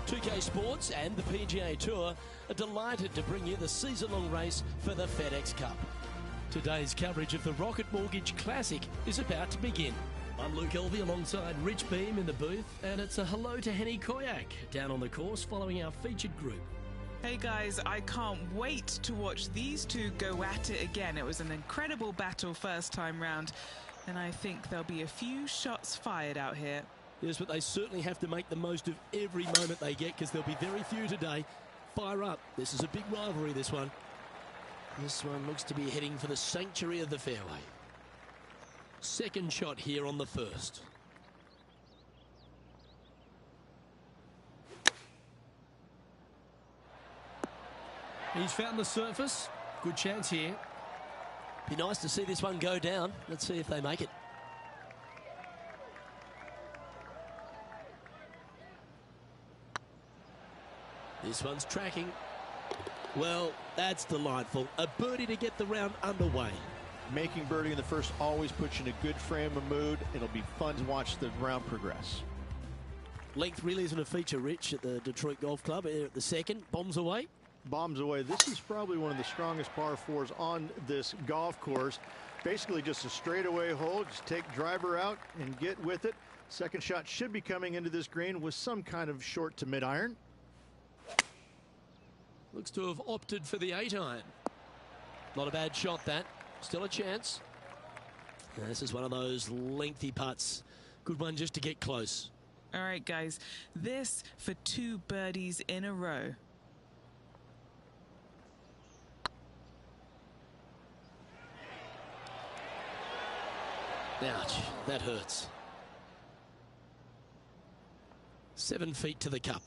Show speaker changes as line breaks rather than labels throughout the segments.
2K Sports and the PGA Tour are delighted to bring you the season-long race for the FedEx Cup. Today's coverage of the Rocket Mortgage Classic is about to begin. I'm Luke Elvey alongside Rich Beam in the booth, and it's a hello to Henny Koyak down on the course following our featured group.
Hey guys, I can't wait to watch these two go at it again. It was an incredible battle first time round, and I think there'll be a few shots fired out here.
Yes, but they certainly have to make the most of every moment they get, because there'll be very few today. Fire up. This is a big rivalry, this one. This one looks to be heading for the sanctuary of the fairway. Second shot here on the first. He's found the surface. Good chance here. Be nice to see this one go down. Let's see if they make it. This one's tracking. Well, that's delightful. A birdie to get the round underway.
Making birdie in the first always puts you in a good frame of mood. It'll be fun to watch the round progress.
Length really isn't a feature, Rich, at the Detroit Golf Club. At the second, bombs away.
Bombs away. This is probably one of the strongest par fours on this golf course. Basically just a straightaway hole. Just take driver out and get with it. Second shot should be coming into this green with some kind of short to mid iron.
Looks to have opted for the 8-iron. Not a bad shot, that. Still a chance. Now, this is one of those lengthy putts. Good one just to get close.
All right, guys. This for 2 birdies in a row.
Ouch, that hurts. 7 feet to the cup.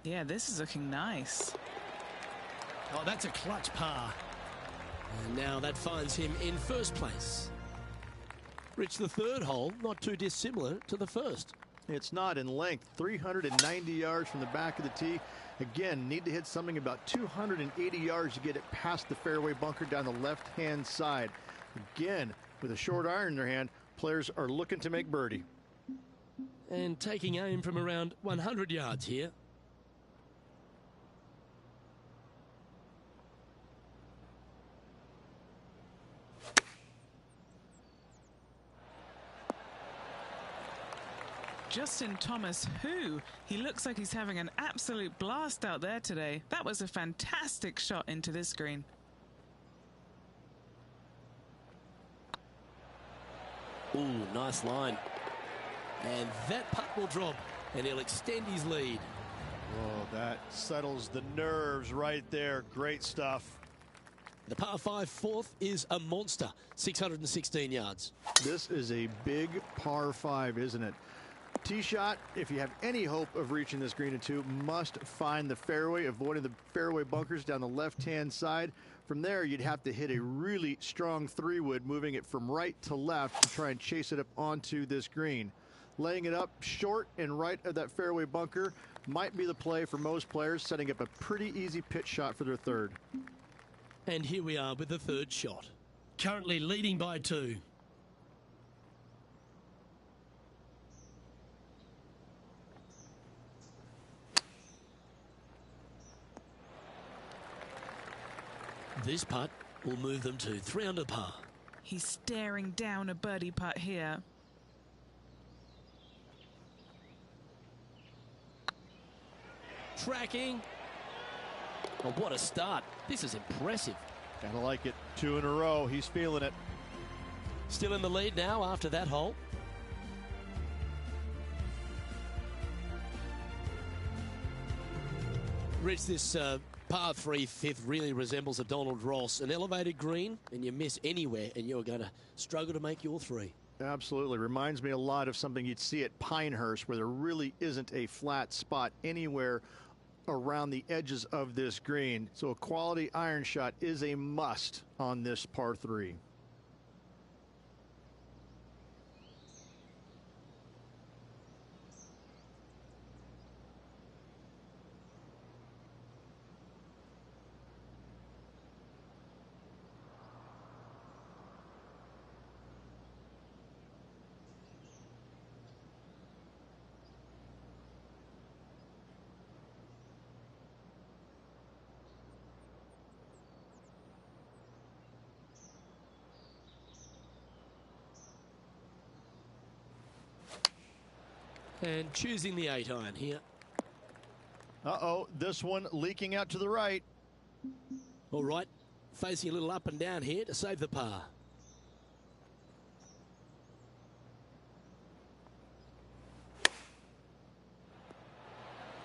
Yeah, this is looking nice.
Oh, that's a clutch par. And now that finds him in first place. Rich, the third hole, not too dissimilar to the first.
It's not in length. 390 yards from the back of the tee. Again, need to hit something about 280 yards to get it past the fairway bunker down the left-hand side. Again, with a short iron in their hand, players are looking to make birdie.
And taking aim from around 100 yards here.
Justin Thomas, he looks like he's having an absolute blast out there today. That was a fantastic shot into this green.
Ooh, nice line. And that putt will drop, and he'll extend his lead.
Oh, that settles the nerves right there. Great stuff.
The par 5 fourth is a monster, 616 yards.
This is a big par 5, isn't it? Tee shot, if you have any hope of reaching this green in 2, must find the fairway, avoiding the fairway bunkers down the left-hand side. From there, you'd have to hit a really strong 3-wood, moving it from right to left to try and chase it up onto this green. Laying it up short and right of that fairway bunker might be the play for most players, setting up a pretty easy pitch shot for their third.
And here we are with the third shot. Currently leading by 2. This putt will move them to 3 under par.
He's staring down a birdie putt here.
Tracking. Oh, what a start. This is impressive.
Kinda like it. 2 in a row. He's feeling it.
Still in the lead now after that hole. Rich, this par 3 fifth really resembles a Donald Ross, an elevated green, and you miss anywhere, and you're going to struggle to make your 3.
Absolutely. Reminds me a lot of something you'd see at Pinehurst, where there really isn't a flat spot anywhere around the edges of this green. So a quality iron shot is a must on this par 3.
And choosing the 8-iron here.
Uh-oh, this one leaking out to the right.
All right, facing a little up and down here to save the par.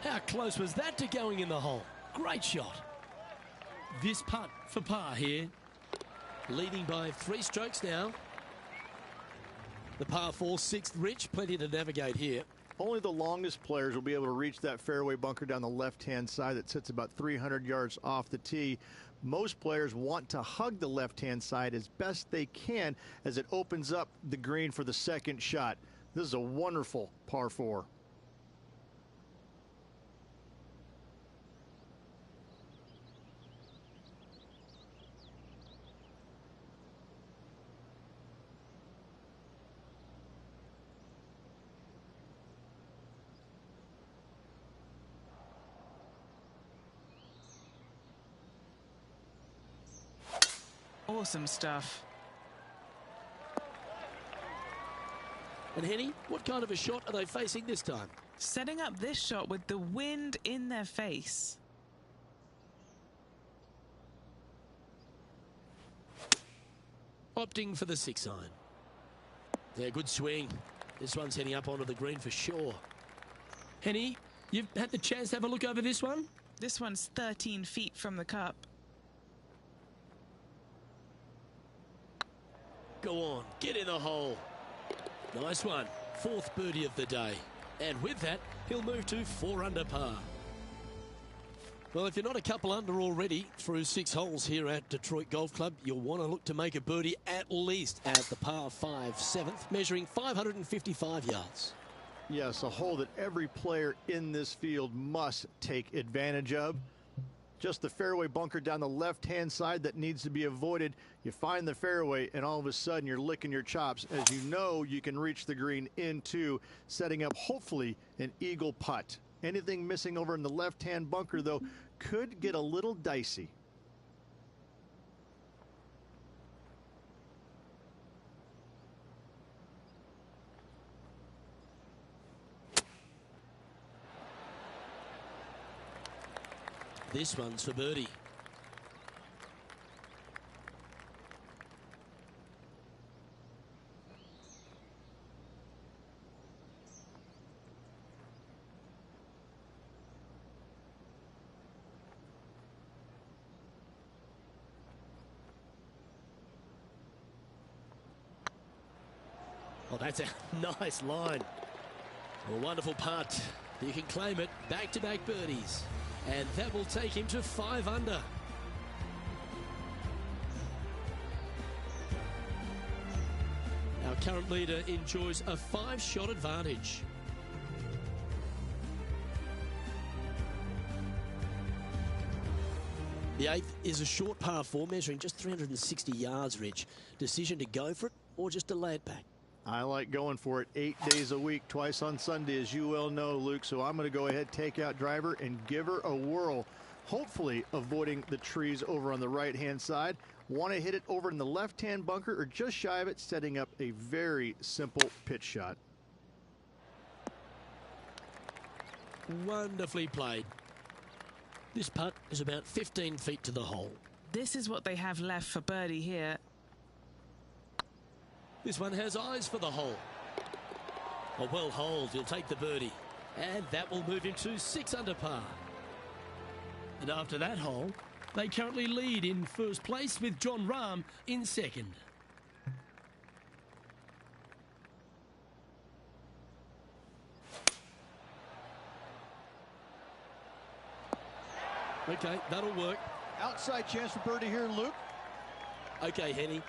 How close was that to going in the hole? Great shot. This putt for par here. Leading by 3 strokes now. The par 4, 6th Rich, plenty to navigate here.
Only the longest players will be able to reach that fairway bunker down the left-hand side that sits about 300 yards off the tee. Most players want to hug the left-hand side as best they can as it opens up the green for the second shot. This is a wonderful par 4.
Awesome stuff.
And Henny, what kind of a shot are they facing this time?
Setting up this shot with the wind in their face.
Opting for the 6-iron. Yeah, good swing. This one's heading up onto the green for sure. Henny, you've had the chance to have a look over this one?
This one's 13 feet from the cup.
Go on, get in the hole. Nice one. 4th birdie of the day. And with that, he'll move to 4 under par. Well, if you're not a couple under already through 6 holes here at Detroit Golf Club, you'll want to look to make a birdie at least at the par 5 7th, measuring 555 yards.
Yes, a hole that every player in this field must take advantage of. Just the fairway bunker down the left-hand side that needs to be avoided. You find the fairway, and all of a sudden you're licking your chops as you know you can reach the green into, setting up hopefully an eagle putt. Anything missing over in the left-hand bunker, though, could get a little dicey.
This one's for birdie. Oh, that's a nice line. A wonderful putt. You can claim it. Back-to-back birdies. And that will take him to 5 under. Our current leader enjoys a 5-shot advantage. The 8th is a short par 4 measuring just 360 yards, Rich. Decision to go for it or just to lay it back?
I like going for it 8 days a week, twice on Sunday, as you well know, Luke. So I'm going to go ahead, take out driver, and give her a whirl. Hopefully avoiding the trees over on the right-hand side. Want to hit it over in the left-hand bunker or just shy of it, setting up a very simple pitch shot.
Wonderfully played. This putt is about 15 feet to the hole.
This is what they have left for birdie here.
This one has eyes for the hole. A well holed, he'll take the birdie. And that will move him to 6 under par. And after that hole, they currently lead in first place with John Rahm in second. Okay, that'll work.
Outside chance for birdie here, Luke.
Okay, Henny.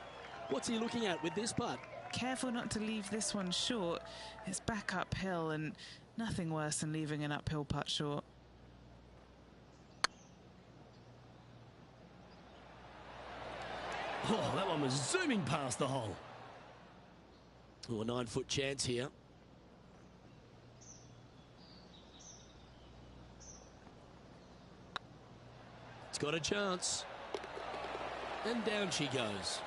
What's he looking at with this putt?
Careful not to leave this one short. It's back uphill and nothing worse than leaving an uphill putt short.
Oh, that one was zooming past the hole. Oh, a 9-foot chance here. It's got a chance. And down she goes.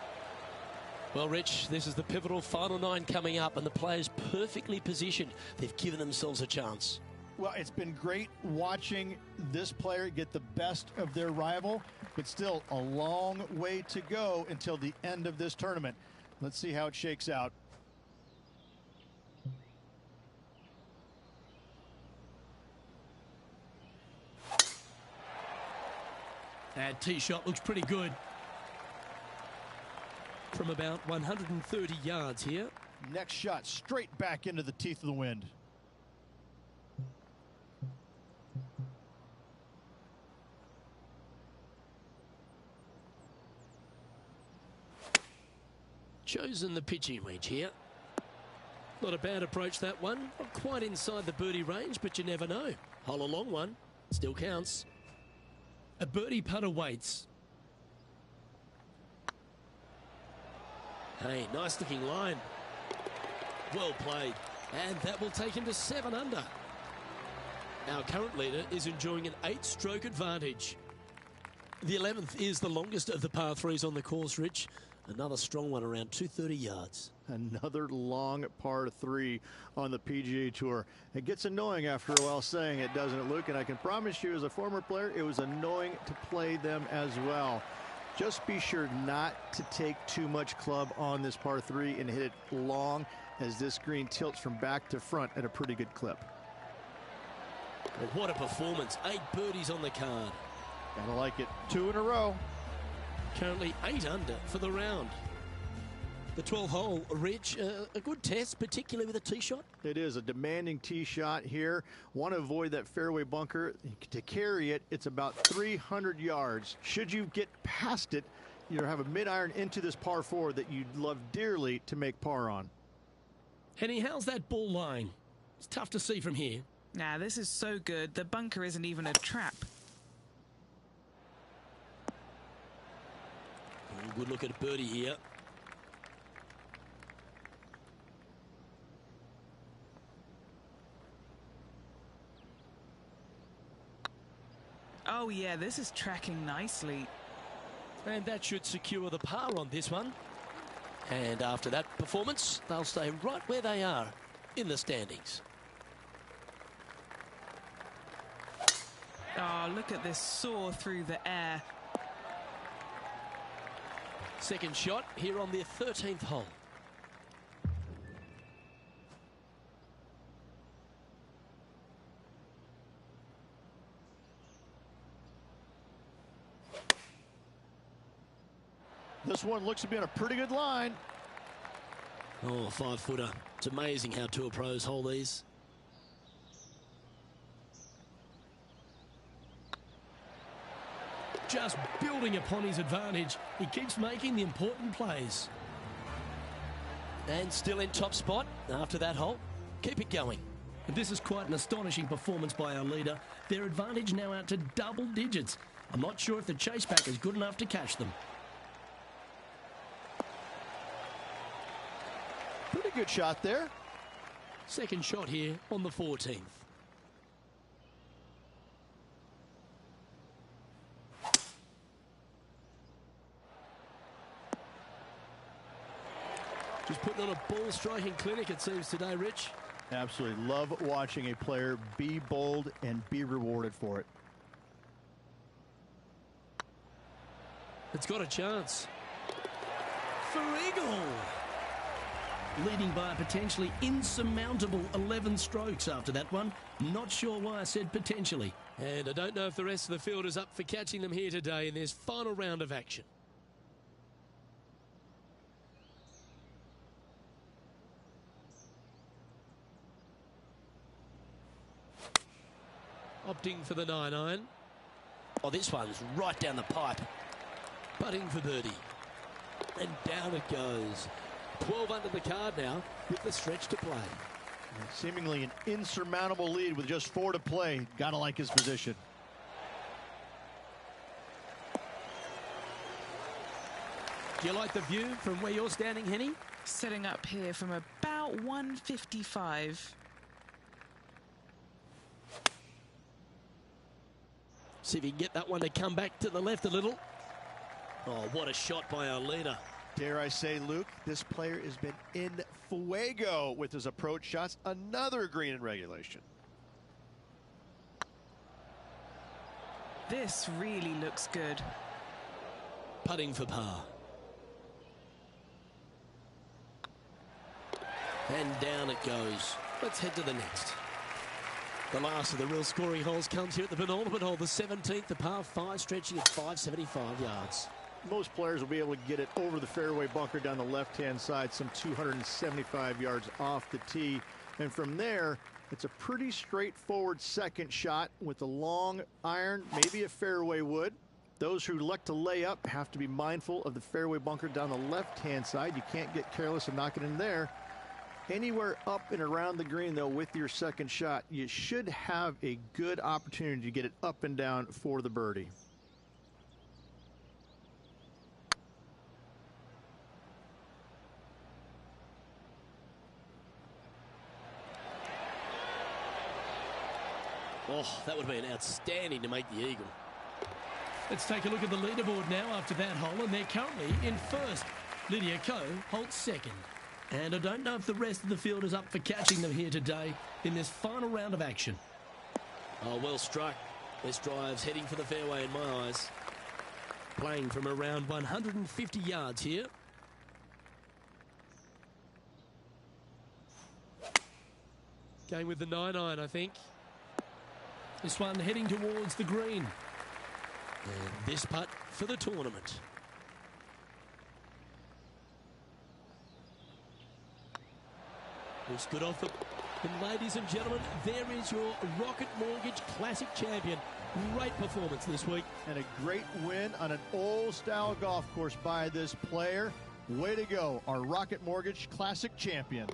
Well, Rich, this is the pivotal final 9 coming up, and the players perfectly positioned. They've given themselves a chance.
Well, it's been great watching this player get the best of their rival, but still a long way to go until the end of this tournament. Let's see how it shakes out.
That tee shot looks pretty good. From about 130 yards here.
Next shot straight back into the teeth of the wind.
Chosen the pitching wedge here. Not a bad approach, that one. Not quite inside the birdie range, but you never know. Hole a long one. Still counts. A birdie putt awaits. Hey, nice looking line. Well played. And that will take him to 7 under. Our current leader is enjoying an 8-stroke advantage. The 11th is the longest of the par 3s on the course, Rich. Another strong one around 230 yards.
Another long par 3 on the PGA Tour. It gets annoying after a while saying it, doesn't it, Luke? And I can promise you, as a former player, it was annoying to play them as well. Just be sure not to take too much club on this par 3 and hit it long, as this green tilts from back to front at a pretty good clip.
Well, what a performance. 8 birdies on the card.
Gotta like it. 2 in a row.
Currently 8 under for the round. The 12th hole, Rich, a good test, particularly with a tee shot.
It is a demanding tee shot here. Want to avoid that fairway bunker. To carry it, it's about 300 yards. Should you get past it, you have a mid-iron into this par 4 that you'd love dearly to make par on.
Henny, how's that ball lying? It's tough to see from here.
Nah, this is so good. The bunker isn't even a trap.
Good look at a birdie here.
Oh yeah, this is tracking nicely.
And that should secure the par on this one. And after that performance, they'll stay right where they are in the standings.
Oh, look at this soar through the air.
Second shot here on their 13th hole.
This one looks to be on a pretty good line.
Oh, 5-footer. It's amazing how tour pros hold these. Just building upon his advantage. He keeps making the important plays. And still in top spot after that hole. Keep it going. This is quite an astonishing performance by our leader. Their advantage now out to double digits. I'm not sure if the chase back is good enough to catch them.
Pretty good shot there.
Second shot here on the 14th. Just putting on a ball striking clinic, it seems, today, Rich.
Absolutely love watching a player be bold and be rewarded for it.
It's got a chance. For eagle. Leading by a potentially insurmountable 11 strokes after that one. Not sure why I said potentially. And I don't know if the rest of the field is up for catching them here today in this final round of action. Opting for the 9-iron. Oh, this one's right down the pipe. Putting for birdie. And down it goes. 12 under the card now with the stretch to play.
Seemingly an insurmountable lead with just 4 to play. Gotta like his position.
Do you like the view from where you're standing, Henny?
Setting up here from about 155.
See if he can get that one to come back to the left a little. Oh, what a shot by our leader.
Dare I say, Luke, this player has been in fuego with his approach shots. Another green in regulation.
This really looks good.
Putting for par. And down it goes. Let's head to the next. The last of the real scoring holes comes here at the penultimate hole, the 17th, the par 5, stretching at 575 yards.
Most players will be able to get it over the fairway bunker down the left-hand side, some 275 yards off the tee. And from there, it's a pretty straightforward second shot with a long iron, maybe a fairway wood. Those who like to lay up have to be mindful of the fairway bunker down the left-hand side. You can't get careless and knock it in there. Anywhere up and around the green, though, with your second shot, you should have a good opportunity to get it up and down for the birdie.
Oh, that would have been outstanding to make the eagle.
Let's take a look at the leaderboard now after that hole, and they're currently in first. Lydia Ko holds second. And I don't know if the rest of the field is up for catching them here today in this final round of action.
Oh, well struck. This drive's heading for the fairway in my eyes. Playing from around 150 yards here.
Going with the 9-iron, I think. This one heading towards the green.
And this putt for the tournament. It's good off the... And ladies and gentlemen, there is your Rocket Mortgage Classic champion. Great performance this week.
And a great win on an old-style golf course by this player. Way to go, our Rocket Mortgage Classic champion.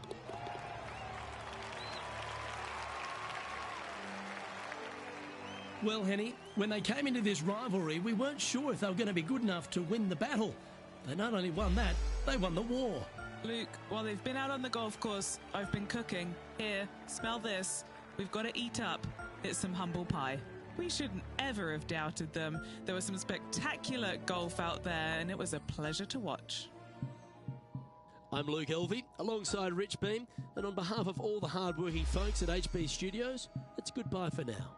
Well, Henny, when they came into this rivalry, we weren't sure if they were going to be good enough to win the battle. They not only won that, they won the war.
Luke, while they've been out on the golf course, I've been cooking. Here, smell this. We've got to eat up. It's some humble pie. We shouldn't ever have doubted them. There was some spectacular golf out there, and it was a pleasure to watch.
I'm Luke Elvey, alongside Rich Beam, and on behalf of all the hard-working folks at HB Studios, it's goodbye for now.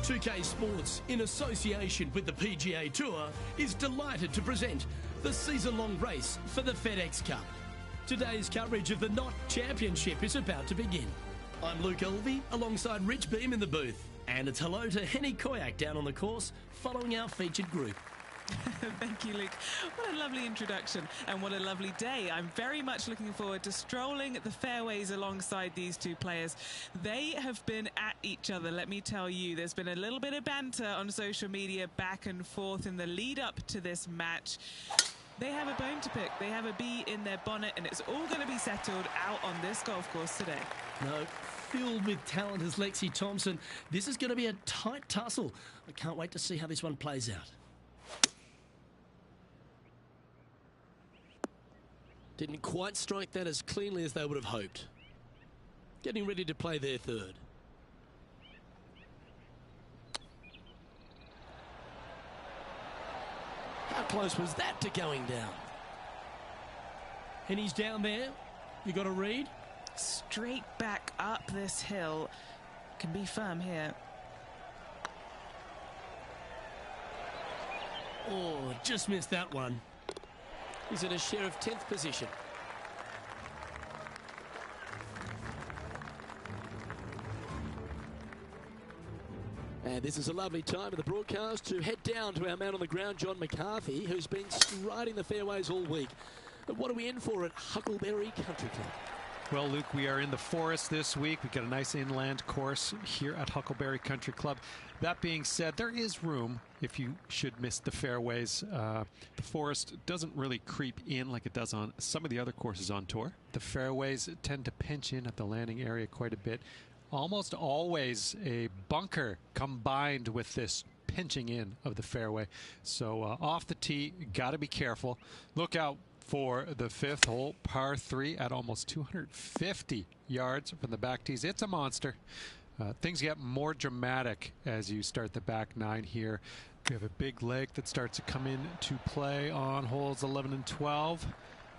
2K Sports, in association with the PGA Tour, is delighted to present the season-long race for the FedEx Cup. Today's coverage of the Knot Championship is about to begin. I'm Luke Elvey, alongside Rich Beam in the booth. And it's hello to Henny Koyak down on the course, following our featured group.
Thank you, Luke. What a lovely introduction and what a lovely day. I'm very much looking forward to strolling the fairways alongside these two players. They have been at each other, let me tell you. There's been a little bit of banter on social media back and forth in the lead up to this match. They have a bone to pick. They have a bee in their bonnet, and it's all going to be settled out on this golf course today.
No, filled with talent as Lexi Thompson. This is going to be a tight tussle. I can't wait to see how this one plays out. Didn't quite strike that as cleanly as they would have hoped. Getting ready to play their third. How close was that to going down? And he's down there. You got a read?
Straight back up this hill. Can be firm here.
Oh, just missed that one. He's in a share of 10th position. And this is a lovely time of the broadcast to head down to our man on the ground, John McCarthy, who's been striding the fairways all week. But what are we in for at Huckleberry Country Club?
Well, Luke, we are in the forest this week. We've got a nice inland course here at Huckleberry Country Club. That being said, there is room if you should miss the fairways. The forest doesn't really creep in like it does on some of the other courses on tour. The fairways tend to pinch in at the landing area quite a bit. Almost always a bunker combined with this pinching in of the fairway. So off the tee, got to be careful. Look out for the fifth hole, par 3 at almost 250 yards from the back tees. It's a monster. Things get more dramatic as you start the back 9 here. We have a big lake that starts to come into play on holes 11 and 12.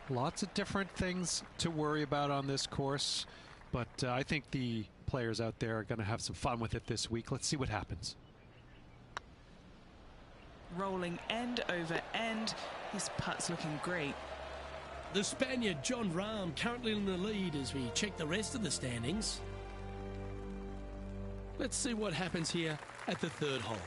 Lots of different things to worry about on this course, but I think the players out there are going to have some fun with it this week. Let's see what happens.
Rolling end over end. His putt's looking great.
The Spaniard, John Rahm, currently in the lead as we check the rest of the standings. Let's see what happens here at the third hole.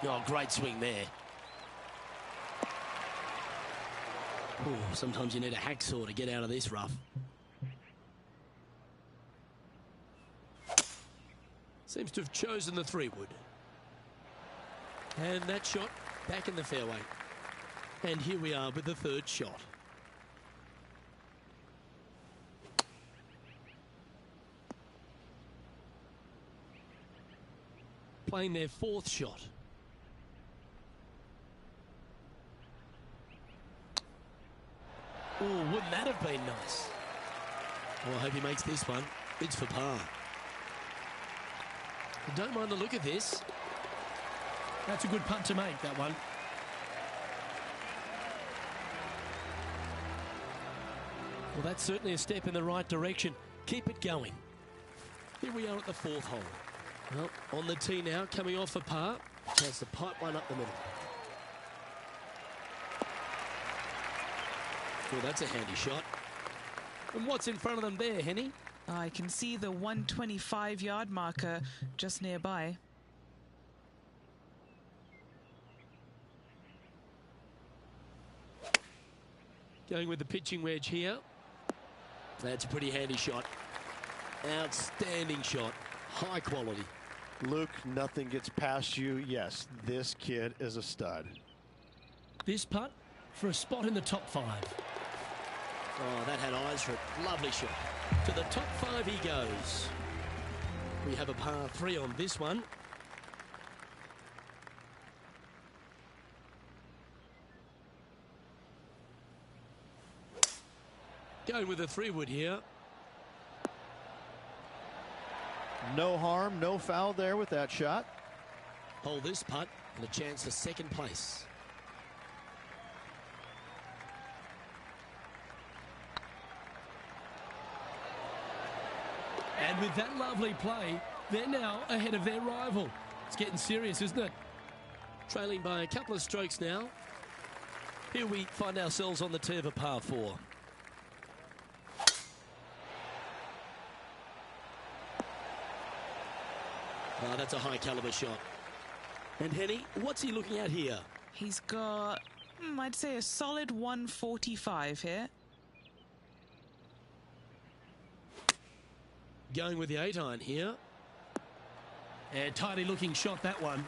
Oh, great swing there. Oh, sometimes you need a hacksaw to get out of this rough. Seems to have chosen the 3-wood. And that shot back in the fairway. And here we are with the third shot. Playing their fourth shot. Oh, wouldn't that have been nice? Well, I hope he makes this one. It's for par. I don't mind the look of this. That's a good putt to make, that one. Well, that's certainly a step in the right direction. Keep it going. Here we are at the fourth hole. Well, on the tee now, coming off a par. Chance to pipe one up the middle. Well, that's a handy shot. And what's in front of them there, Henny?
I can see the 125-yard marker just nearby.
Going with the pitching wedge here. That's a pretty handy shot. Outstanding shot. High quality.
Luke, nothing gets past you. Yes, this kid is a stud.
This putt for a spot in the top 5. Oh, that had eyes for it. Lovely shot. To the top 5 he goes. We have a par 3 on this one. Going with a 3-wood here.
No harm, no foul there with that shot.
Hold this putt and a chance for second place.
And with that lovely play, they're now ahead of their rival. It's getting serious, isn't it?
Trailing by a couple of strokes now. Here we find ourselves on the tee of a par 4. Oh, that's a high caliber shot. And Henny, what's he looking at here?
He's got, I'd say, a solid 145 here.
Going with the 8-iron here.
And tidy looking shot, that one.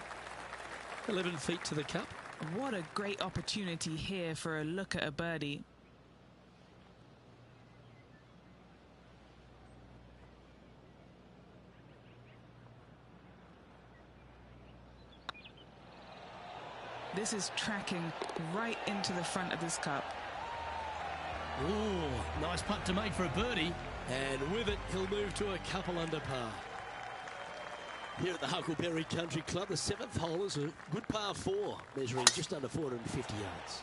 11 feet to the cup.
What a great opportunity here for a look at a birdie. This is tracking right into the front of this cup.
Ooh, nice putt to make for a birdie.
And with it, he'll move to a couple under par. Here at the Huckleberry Country Club, the 7th hole is a good par 4, measuring just under 450 yards.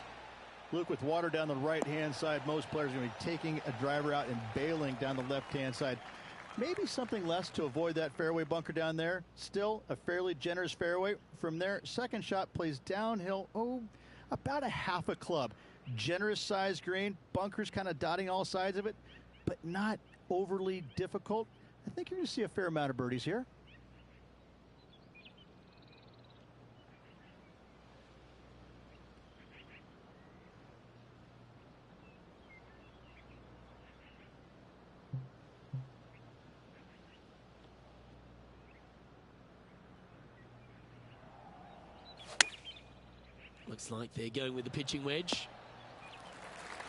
Luke, with water down the right-hand side, most players are going to be taking a driver out and bailing down the left-hand side. Maybe something less to avoid that fairway bunker down there. Still a fairly generous fairway. From there, second shot plays downhill, about a half a club. Generous size green, bunkers kind of dotting all sides of it, but not overly difficult. I think you're going to see a fair amount of birdies here.
Looks like they're going with the pitching wedge.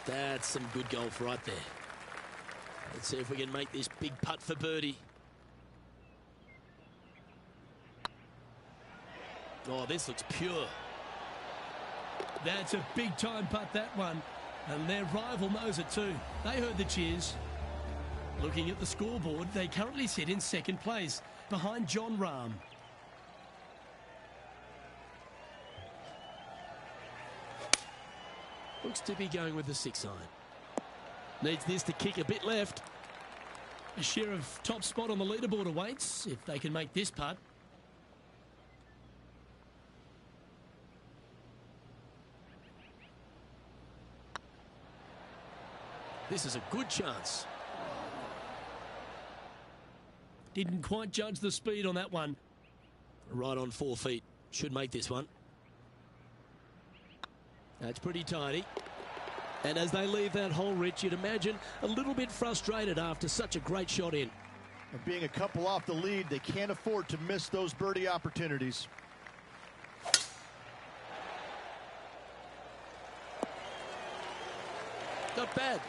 That's some good golf right there. Let's see if we can make this big putt for birdie. Oh, this looks pure.
That's a big time putt, that one. And their rival knows it too. They heard the cheers. Looking at the scoreboard, they currently sit in second place, behind John Rahm.
Looks to be going with the 6-iron. Needs this to kick a bit left.
A share of top spot on the leaderboard awaits if they can make this putt.
This is a good chance.
Didn't quite judge the speed on that one.
Right on 4 feet. Should make this one. That's pretty tidy. And as they leave that hole, Rich, you'd imagine a little bit frustrated after such a great shot in.
And being a couple off the lead, they can't afford to miss those birdie opportunities.
Not bad.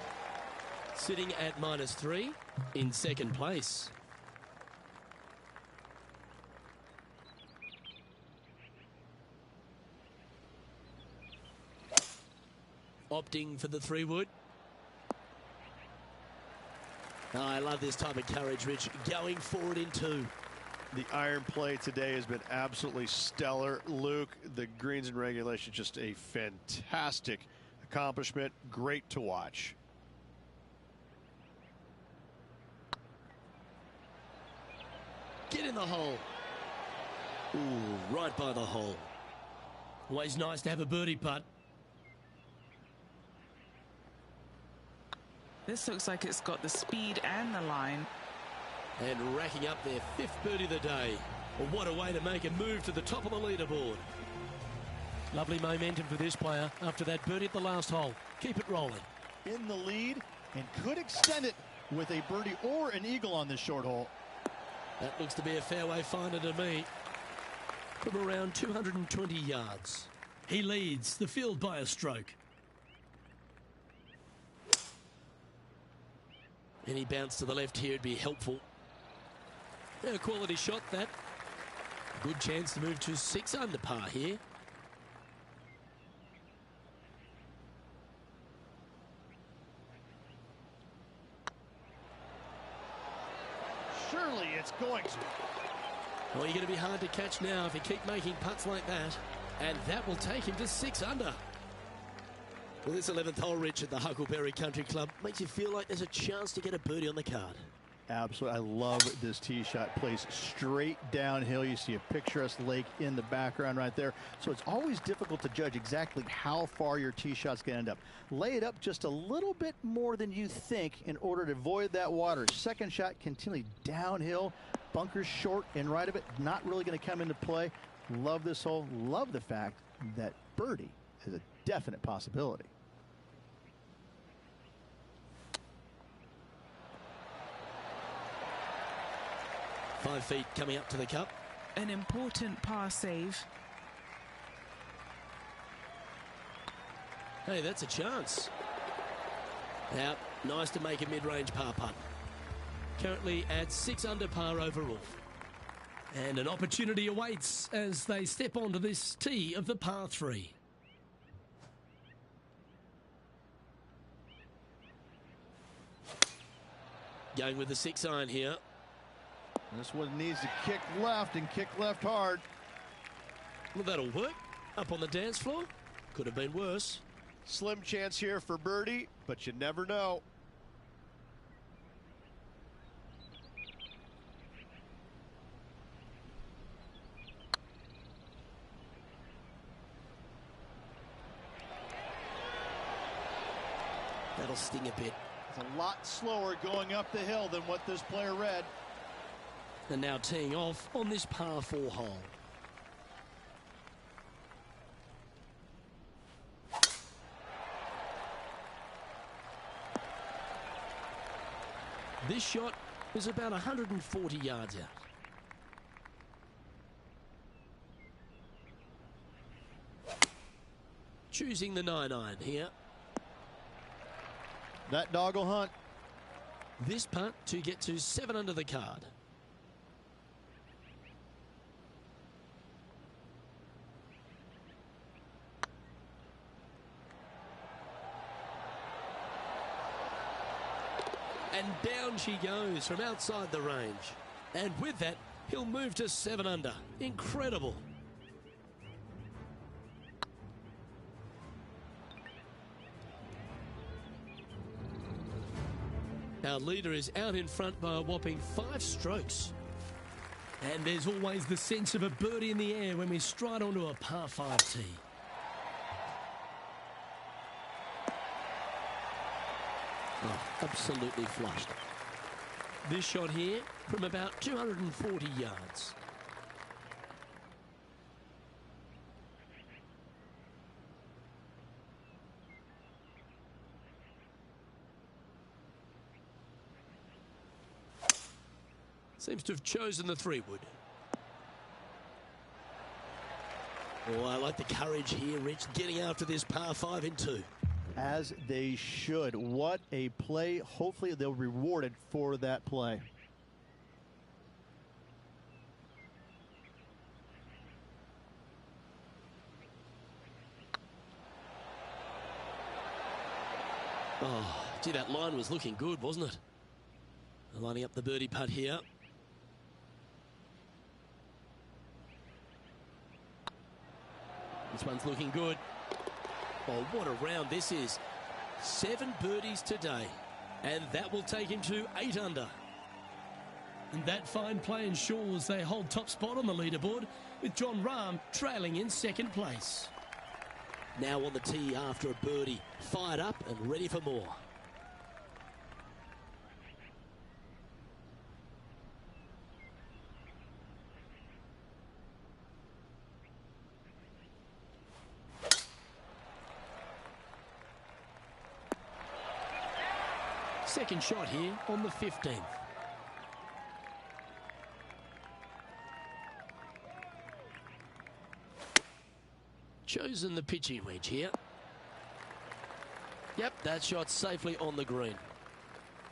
Sitting at -3 in second place. Opting for the 3-wood. Oh, I love this type of courage, Rich. Going forward in 2.
The iron play today has been absolutely stellar. Luke, the greens and regulation, just a fantastic accomplishment. Great to watch.
Get in the hole. Ooh, right by the hole.
Always nice to have a birdie putt.
This looks like it's got the speed and the line.
And racking up their 5th birdie of the day. Well, what a way to make a move to the top of the leaderboard.
Lovely momentum for this player after that birdie at the last hole. Keep it rolling.
In the lead and could extend it with a birdie or an eagle on this short hole.
That looks to be a fairway finder to me. From around 220 yards.
He leads the field by a stroke.
Any bounce to the left here would be helpful. A quality shot, that. Good chance to move to 6 under par here.
surely it's going to.
Well, you're going to be hard to catch now if you keep making putts like that. And that will take him to 6 under. Well, this 11th hole, Rich, at the Huckleberry Country Club makes you feel like there's a chance to get a birdie on the card.
Absolutely. I love this tee shot. Plays straight downhill. You see a picturesque lake in the background right there. So it's always difficult to judge exactly how far your tee shot's going to end up. Lay it up just a little bit more than you think in order to avoid that water. Second shot continually downhill. Bunkers short and right of it. Not really going to come into play. Love this hole. Love the fact that birdie is a definite possibility.
Five feet coming up to the cup.
An important par save.
Hey, that's a chance. Now, nice to make a mid-range par putt. Currently at 6 under par overall. And an opportunity awaits as they step onto this tee of the par 3. Going with the 6 iron here.
This one needs to kick left and kick left hard.
Well, that'll work. Up on the dance floor. Could have been worse.
Slim chance here for birdie, but you never know.
That'll sting a bit.
It's a lot slower going up the hill than what this player read.
And now teeing off on this par 4 hole. This shot is about 140 yards out. Choosing the 9 iron here.
That dog will hunt.
This putt to get to 7 under the card. And down she goes from outside the range. And with that, he'll move to 7 under. Incredible. Our leader is out in front by a whopping 5 strokes. And there's always the sense of a birdie in the air when we stride onto a par 5 tee. Oh, absolutely flushed. This shot here from about 240 yards. Seems to have chosen the 3-wood. Oh, I like the courage here, Rich, getting after this par 5 in 2.
As they should. What a play. Hopefully they'll be rewarded for that play.
Oh, gee, that line was looking good, wasn't it? Lining up the birdie putt here. This one's looking good. Oh, what a round this is. 7 birdies today. And that will take him to 8 under.
And that fine play ensures they hold top spot on the leaderboard, with John Rahm trailing in 2nd place.
Now on the tee after a birdie. Fired up and ready for more. Second shot here on the 15th. Chosen the pitching wedge here. Yep, that shot safely on the green.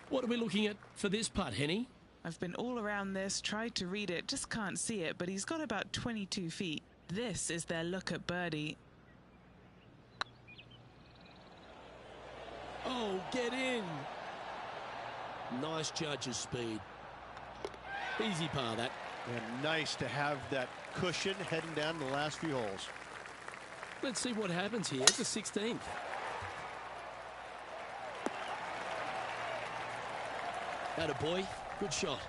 What are we looking at for this putt, Henny?
I've been all around this, tried to read it, just can't see it, but he's got about 22 feet. This is their look at birdie.
Oh, get in. Nice judge's speed. Easy par, that.
And nice to have that cushion heading down the last few holes.
Let's see what happens here. It's the 16th. Attaboy. Good shot.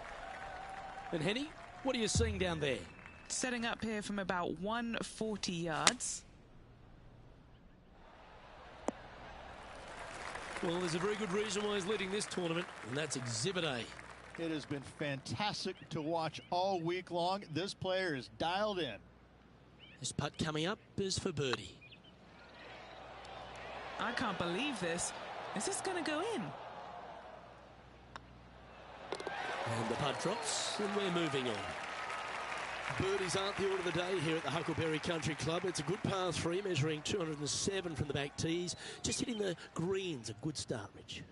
And Henny, what are you seeing down there?
Setting up here from about 140 yards.
Well, there's a very good reason why he's leading this tournament, and that's Exhibit A.
It has been fantastic to watch all week long. This player is dialed in.
This putt coming up is for birdie.
I can't believe this. Is this going to go in?
And the putt drops, and we're moving on. Birdies aren't the order of the day here at the Huckleberry Country Club. It's a good par 3, measuring 207 from the back tees. Just hitting the greens, a good start, Rich.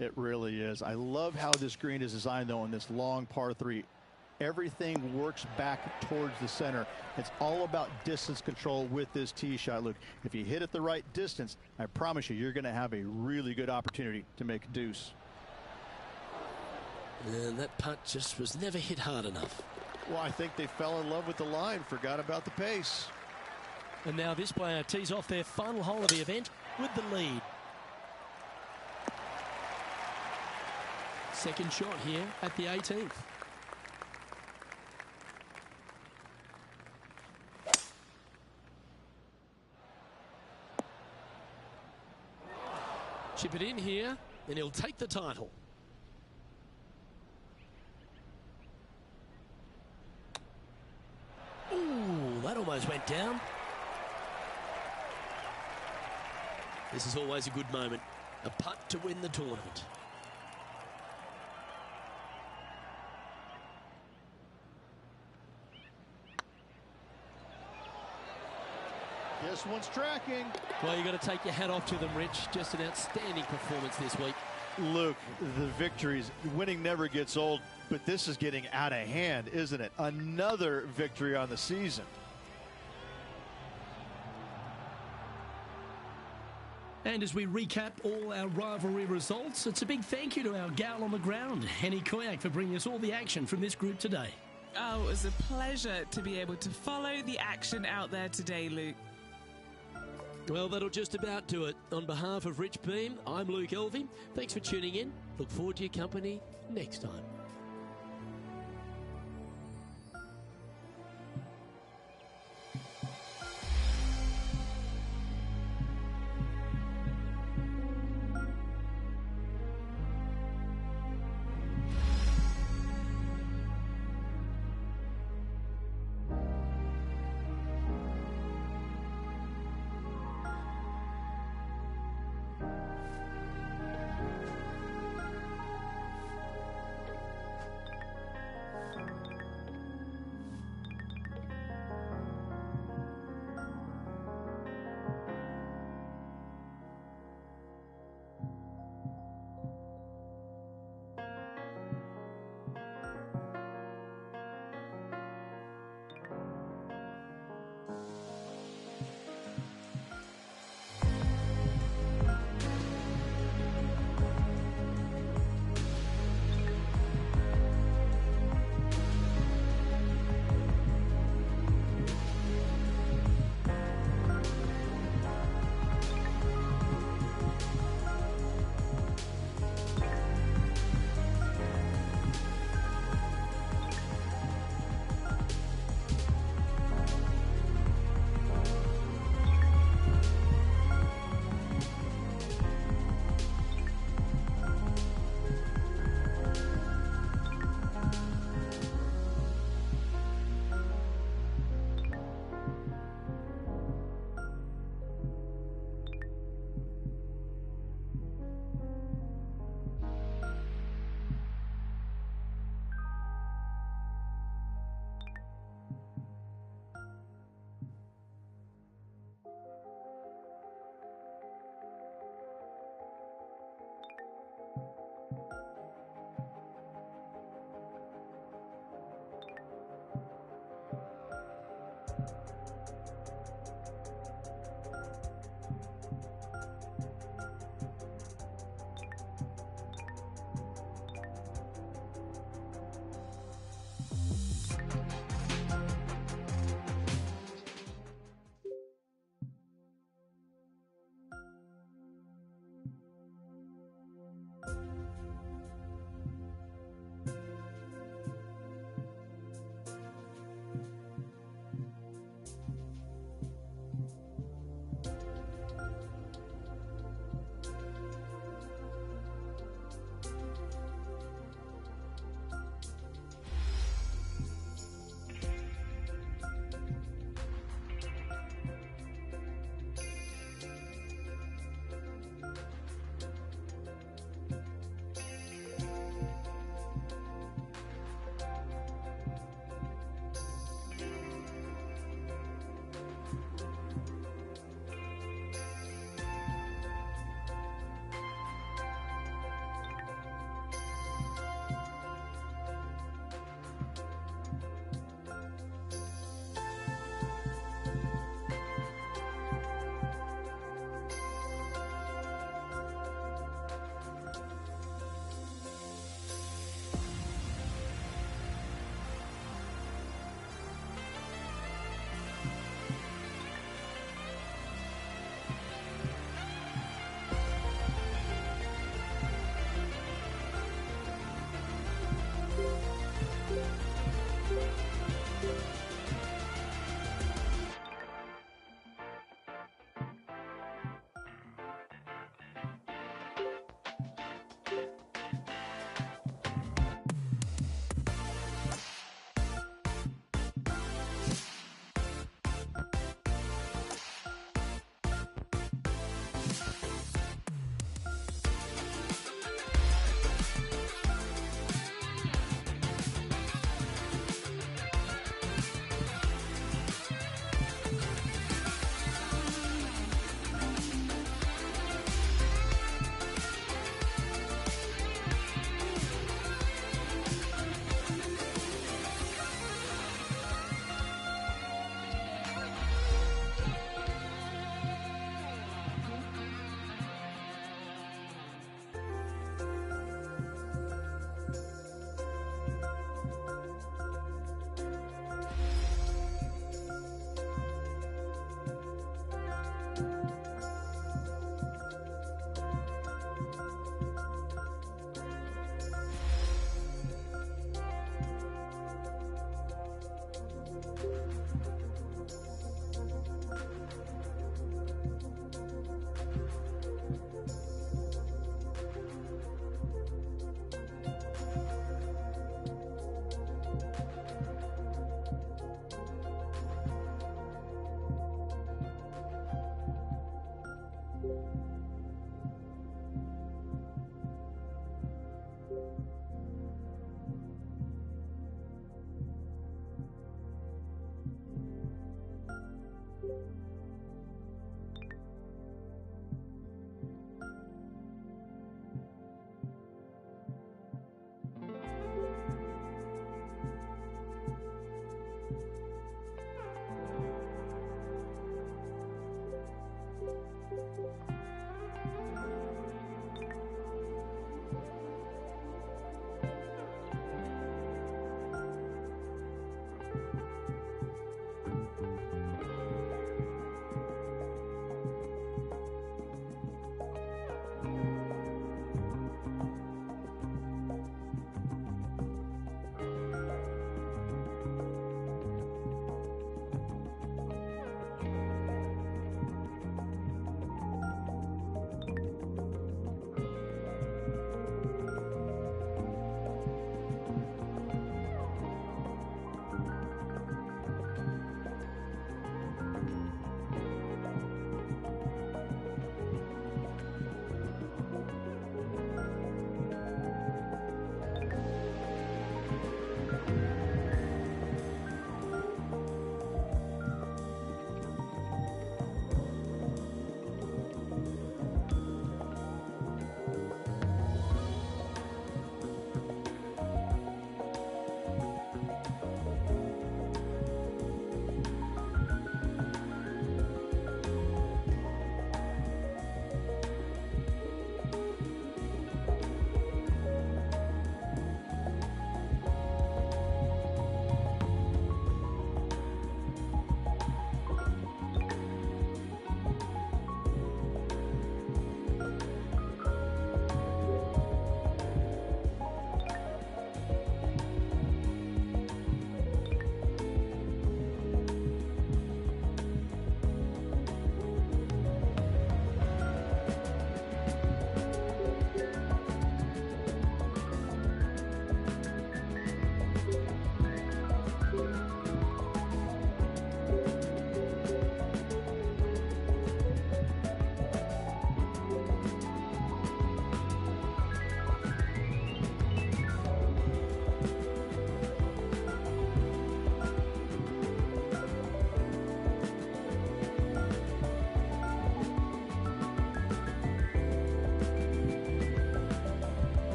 It really is. I love how this green is designed, though, in this long par 3. Everything works back towards the center. It's all about distance control with this tee shot, Luke. If you hit it the right distance, I promise you, you're going to have a really good opportunity to make a deuce.
And that putt just was never hit hard enough.
Well, I think they fell in love with the line, forgot about the pace.
And now this player tees off their final hole of the event with the lead. Second shot here at the 18th. Chip it in here, and he'll take the title. Ooh, that almost went down. This is always a good moment. A putt to win the tournament.
This one's tracking.
Well, you got to take your hat off to them, Rich. Just an outstanding performance this week.
Luke, the victories, winning never gets old, but this is getting out of hand, isn't it? Another victory on the season.
And as we recap all our rivalry results, it's a big thank you to our gal on the ground, Henny Koyak, for bringing us all the action from this group today.
Oh, it was a pleasure to be able to follow the action out there today, Luke.
Well, that'll just about do it. On behalf of Rich Beam, I'm Luke Elvey. Thanks for tuning in. Look forward to your company next time.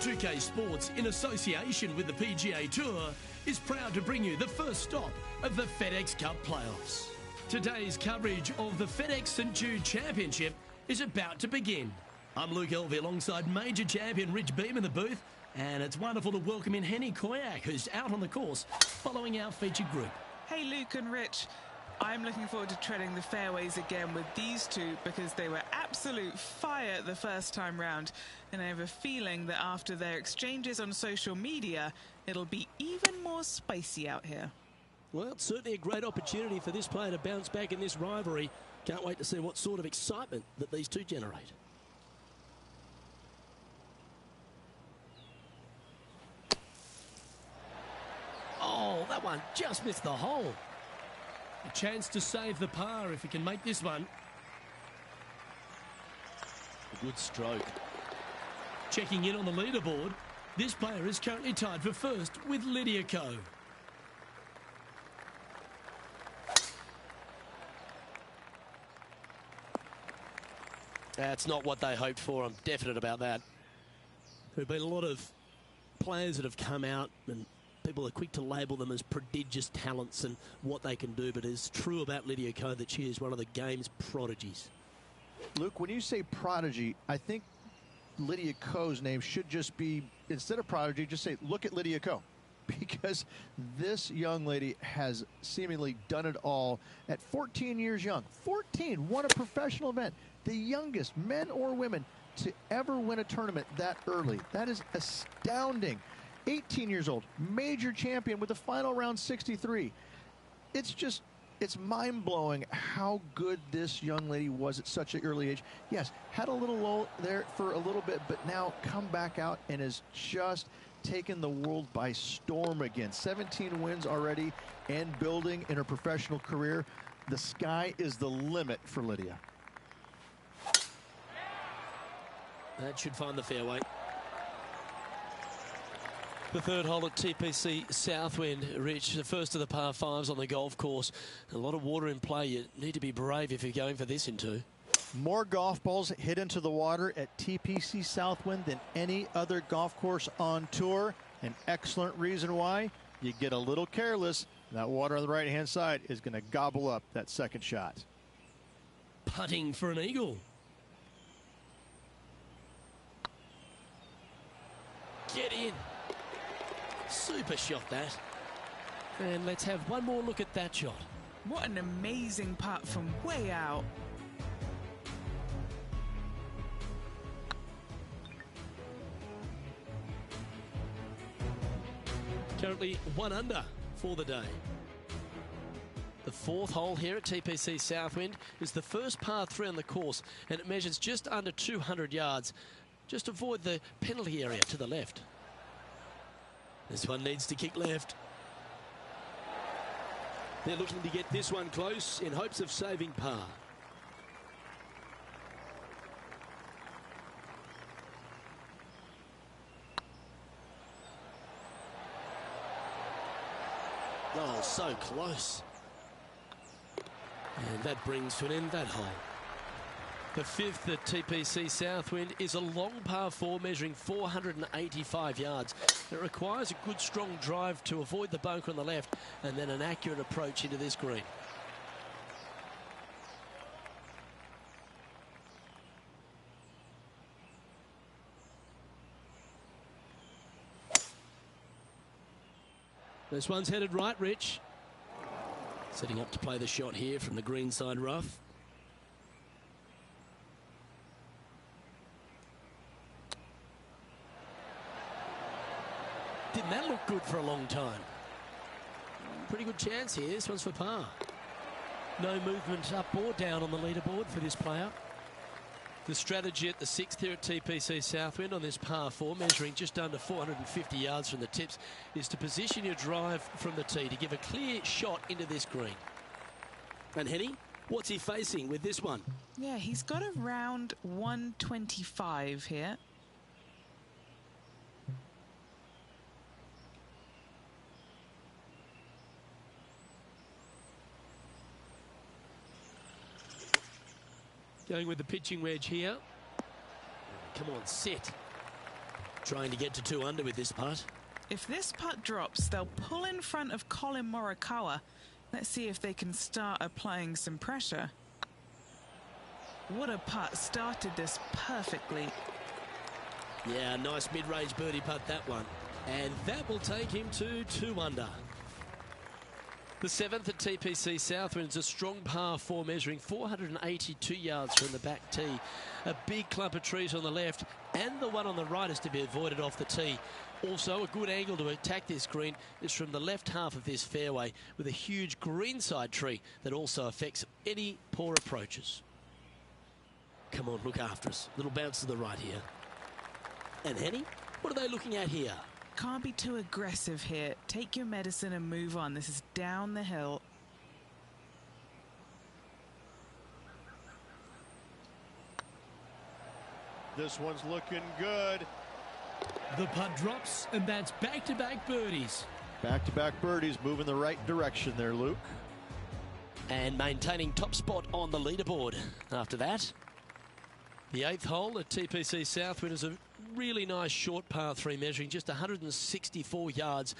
2K Sports, in association with the PGA Tour, is proud to bring you the first stop of the FedEx Cup playoffs. Today's coverage of the FedEx St. Jude Championship is about to begin. I'm Luke Elvey alongside major champion Rich Beam in the booth, and it's wonderful to welcome in Henny Koyak, who's out on the course following our featured group.
Hey, Luke and Rich. I'm looking forward to treading the fairways again with these two because they were absolute fire the first time round. And I have a feeling that after their exchanges on social media, it'll be even more spicy out here.
Well, it's certainly a great opportunity for this player to bounce back in this rivalry. Can't wait to see what sort of excitement that these two generate. Oh, that one just missed the hole.
A chance to save the par if he can make this one.
A good stroke.
Checking in on the leaderboard, this player is currently tied for first with Lydia Ko.
That's not what they hoped for. I'm definite about that. There have been a lot of players that have come out and people are quick to label them as prodigious talents and what they can do, but it's true about Lydia Ko that she is one of the game's prodigies.
Luke, when you say prodigy, I think Lydia Ko's name should just be, instead of prodigy, just say, look at Lydia Ko. Because this young lady has seemingly done it all at 14 years young. 14, won a professional event. The youngest, men or women, to ever win a tournament that early. That is astounding. 18 years old, major champion with the final round 63. It's mind-blowing how good this young lady was at such an early age. Yes, had a little lull there for a little bit, but now come back out and has just taken the world by storm again. 17 wins already and building in her professional career. The sky is the limit for Lydia.
That should find the fairway. The third hole at TPC Southwind, Rich, the first of the par fives on the golf course. A lot of water in play. You need to be brave if you're going for this in two.
More golf balls hit into the water at TPC Southwind than any other golf course on tour. An excellent reason why. You get a little careless, that water on the right-hand side is going to gobble up that second shot.
Putting for an eagle.
Get in. Super shot, that. And let's have one more look at that shot.
What an amazing putt from way out.
Currently 1 under for the day. The fourth hole here at TPC Southwind is the first par 3 on the course, and it measures just under 200 yards. Just avoid the penalty area to the left. This one needs to kick left. They're looking to get this one close in hopes of saving par. Oh, so close. And that brings to an end that hole. The fifth at TPC Southwind is a long par 4 measuring 485 yards. It requires a good strong drive to avoid the bunker on the left and then an accurate approach into this green. This one's headed right, Rich. Setting up to play the shot here from the greenside rough. Didn't that look good for a long time? Pretty good chance here. This one's for par. No movement up or down on the leaderboard for this player. The strategy at the sixth here at TPC Southwind on this par 4, measuring just under 450 yards from the tips, is to position your drive from the tee to give a clear shot into this green. And Henny, what's he facing with this one?
Yeah, he's got around 125 here.
Going with the pitching wedge here. Come on, sit. Trying to get to 2 under with this putt.
If this putt drops, they'll pull in front of Colin Morikawa. Let's see if they can start applying some pressure. What a putt. Started this perfectly.
Yeah, nice mid-range birdie putt, that one. And that will take him to 2 under. The 7th at TPC Southwind is a strong par 4 measuring 482 yards from the back tee. A big clump of trees on the left and the one on the right is to be avoided off the tee. Also, a good angle to attack this green is from the left half of this fairway with a huge greenside tree that also affects any poor approaches. Come on, look after us. Little bounce to the right here. And Henny, what are they looking at here?
Can't be too aggressive here. Take your medicine and move on. This is down the hill.
This one's looking good.
The putt drops, and that's back-to-back birdies.
Back-to-back birdies, moving the right direction there, Luke.
And maintaining top spot on the leaderboard after that. The 8th hole at TPC Southwind is a really nice short par 3 measuring just 164 yards.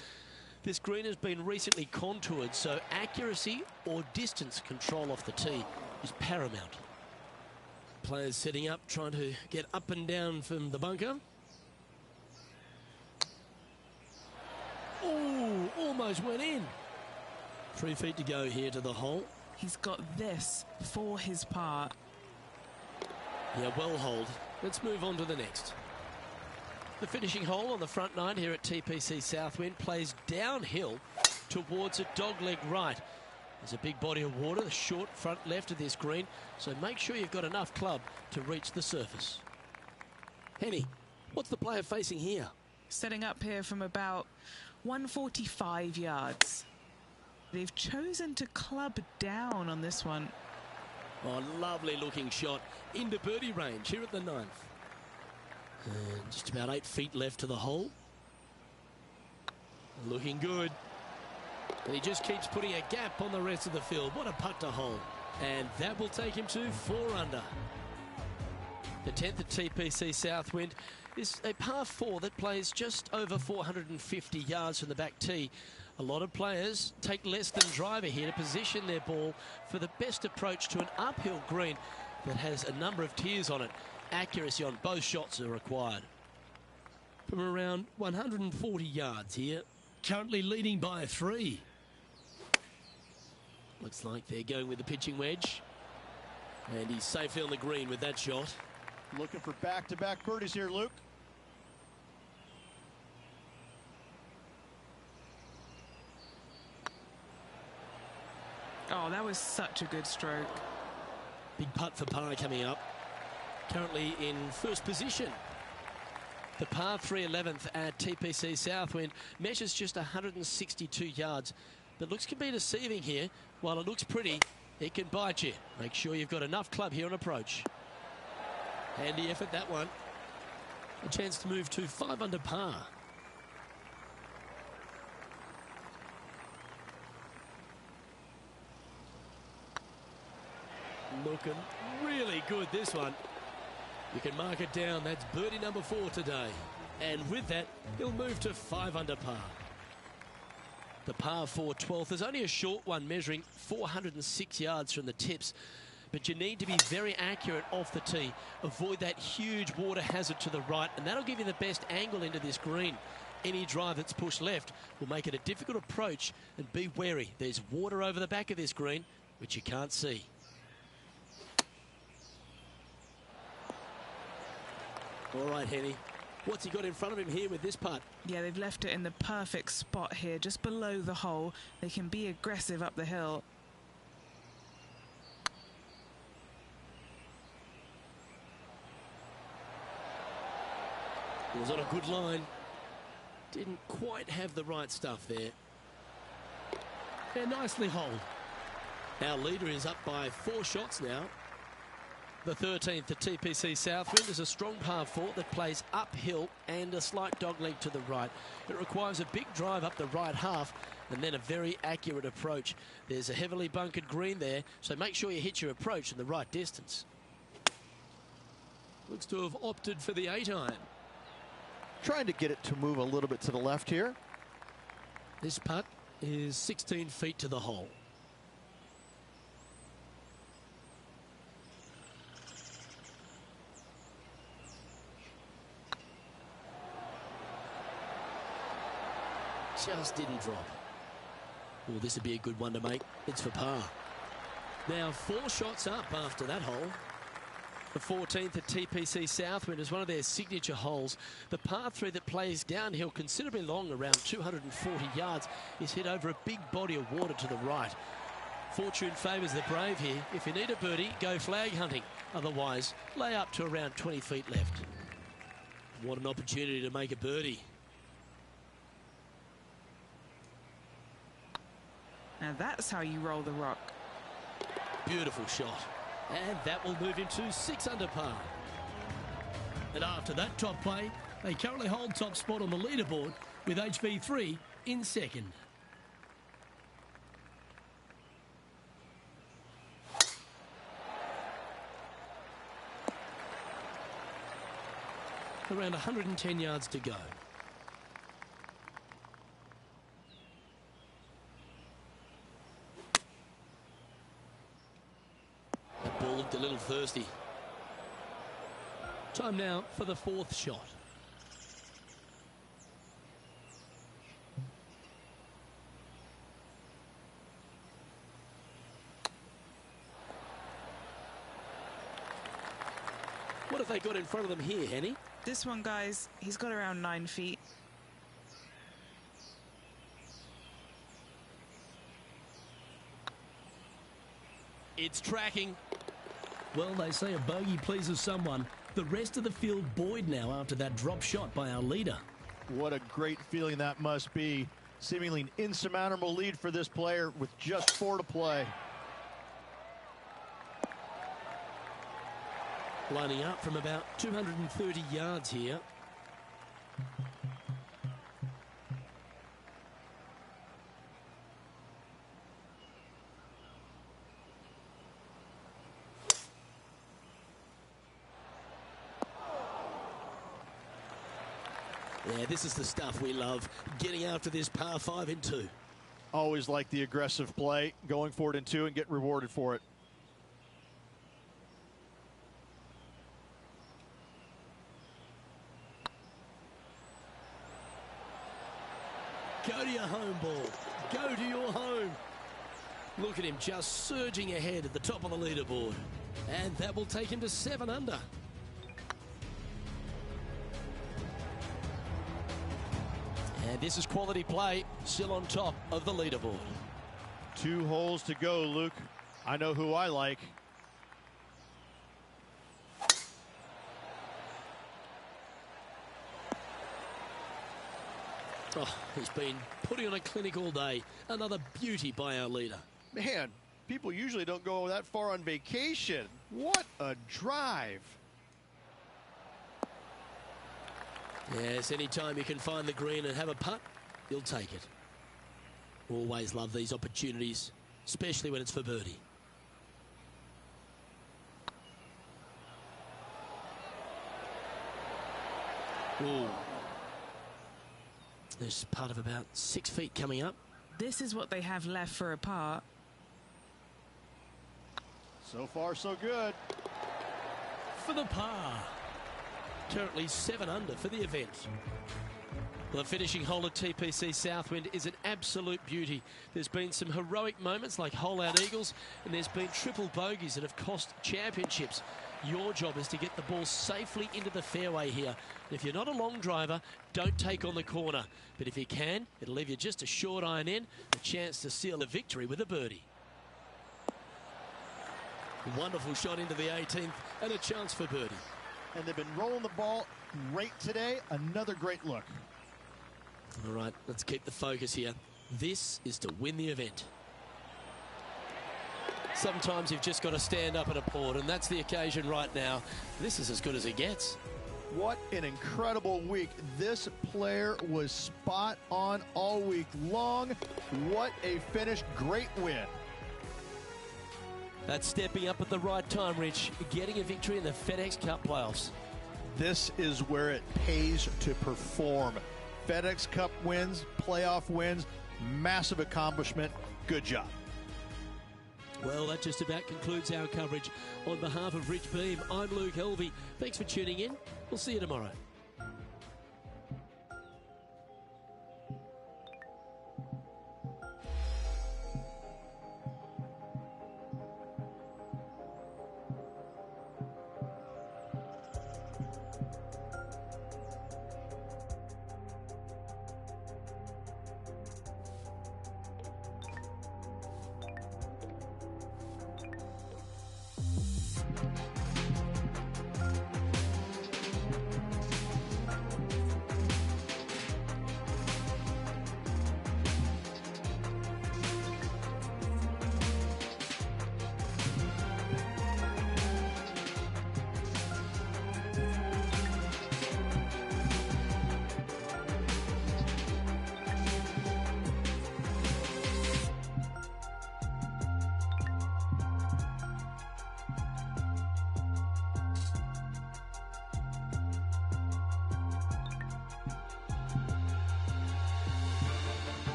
This green has been recently contoured, so accuracy or distance control off the tee is paramount. Players setting up, trying to get up and down from the bunker. Oh, almost went in. 3 feet to go here to the hole.
He's got this for his par.
Yeah, well holed. Let's move on to the next. The finishing hole on the front 9 here at TPC Southwind plays downhill towards a dogleg right. There's a big body of water, the short front left of this green, so make sure you've got enough club to reach the surface. Henny, what's the player facing here?
Setting up here from about 145 yards. They've chosen to club down on this one.
Oh, lovely looking shot into birdie range here at the 9th. And just about 8 feet left to the hole. Looking good. And he just keeps putting a gap on the rest of the field. What a putt to hole. And that will take him to 4 under. The 10th at TPC Southwind is a par 4 that plays just over 450 yards from the back tee. A lot of players take less than driver here to position their ball for the best approach to an uphill green that has a number of tiers on it. Accuracy on both shots are required. From around 140 yards here.
Currently leading by 3.
Looks like they're going with the pitching wedge. And he's safely on the green with that shot.
Looking for back-to-back birdies here, Luke.
Oh, that was such a good stroke.
Big putt for par coming up. Currently in first position. The par 3 11th at TPC Southwind measures just 162 yards. But looks can be deceiving here. While it looks pretty, it can bite you. Make sure you've got enough club here on approach. Handy effort, that one. A chance to move to 5 under par. Looking really good, this one. You can mark it down. That's birdie number 4 today. And with that, he'll move to 5 under par. The par 4 12th is only a short one, measuring 406 yards from the tips. But you need to be very accurate off the tee. Avoid that huge water hazard to the right, and that'll give you the best angle into this green. Any drive that's pushed left will make it a difficult approach, and be wary. There's water over the back of this green, which you can't see. All right, Henny. What's he got in front of him here with this putt?
Yeah, they've left it in the perfect spot here, just below the hole. They can be aggressive up the hill.
He was on a good line. Didn't quite have the right stuff there.
They're nicely holed.
Our leader is up by 4 shots now. The 13th at TPC Southwind is a strong par 4 that plays uphill and a slight dogleg to the right. It requires a big drive up the right half and then a very accurate approach. There's a heavily bunkered green there, so make sure you hit your approach in the right distance. Looks to have opted for the 8 iron.
Trying to get it to move a little bit to the left here.
This putt is 16 feet to the hole. Just didn't drop. Well, this would be a good one to make. It's for par. Now 4 shots up after that hole. The 14th at TPC Southwind is one of their signature holes. The par 3 that plays downhill considerably long, around 240 yards, is hit over a big body of water to the right. Fortune favours the brave here. If you need a birdie, go flag hunting. Otherwise, lay up to around 20 feet left. What an opportunity to make a birdie.
Now that's how you roll the rock.
Beautiful shot. And that will move him to 6 under par.
And after that top play, they currently hold top spot on the leaderboard with HV3 in second.
Around 110 yards to go. That ball looked a little thirsty. Time now for the 4th shot. What have they got in front of them here, Henny?
This one, guys, he's got around 9 feet.
It's tracking.
Well, they say a bogey pleases someone. The rest of the field buoyed now after that drop shot by our leader.
What a great feeling that must be. Seemingly an insurmountable lead for this player with just 4 to play.
Lining up from about 230 yards here. Yeah, this is the stuff we love. Getting after this par 5 in 2.
Always like the aggressive play, going for it in 2 and get rewarded for it.
Go to your home ball. Go to your home. Look at him just surging ahead at the top of the leaderboard. And that will take him to 7 under. And this is quality play, still on top of the leaderboard.
2 holes to go, Luke. I know who I like.
Oh, he's been putting on a clinic all day. Another beauty by our leader.
Man, people usually don't go that far on vacation. What a drive.
Yes, anytime you can find the green and have a putt, you'll take it. Always love these opportunities, especially when it's for birdie. Ooh. There's a putt of about 6 feet coming up.
This is what they have left for a par.
So far, so good.
For the par. Currently 7 under for the event. The finishing hole at TPC Southwind is an absolute beauty. There's been some heroic moments like hole-out eagles, and there's been triple bogeys that have cost championships. Your job is to get the ball safely into the fairway here. If you're not a long driver, don't take on the corner. But if you can, it'll leave you just a short iron in, a chance to seal the victory with a birdie. Wonderful shot into the 18th and a chance for birdie.
And they've been rolling the ball great today. Another great look.
All right, let's keep the focus here. This is to win the event. Sometimes you've just got to stand up and applaud, and that's the occasion right now. This is as good as it gets.
What an incredible week. This player was spot on all week long. What a finish. Great win.
That's stepping up at the right time, Rich. Getting a victory in the FedEx Cup playoffs.
This is where it pays to perform. FedEx Cup wins, playoff wins, massive accomplishment. Good job.
Well, that just about concludes our coverage. On behalf of Rich Beam, I'm Luke Helvey. Thanks for tuning in. We'll see you tomorrow.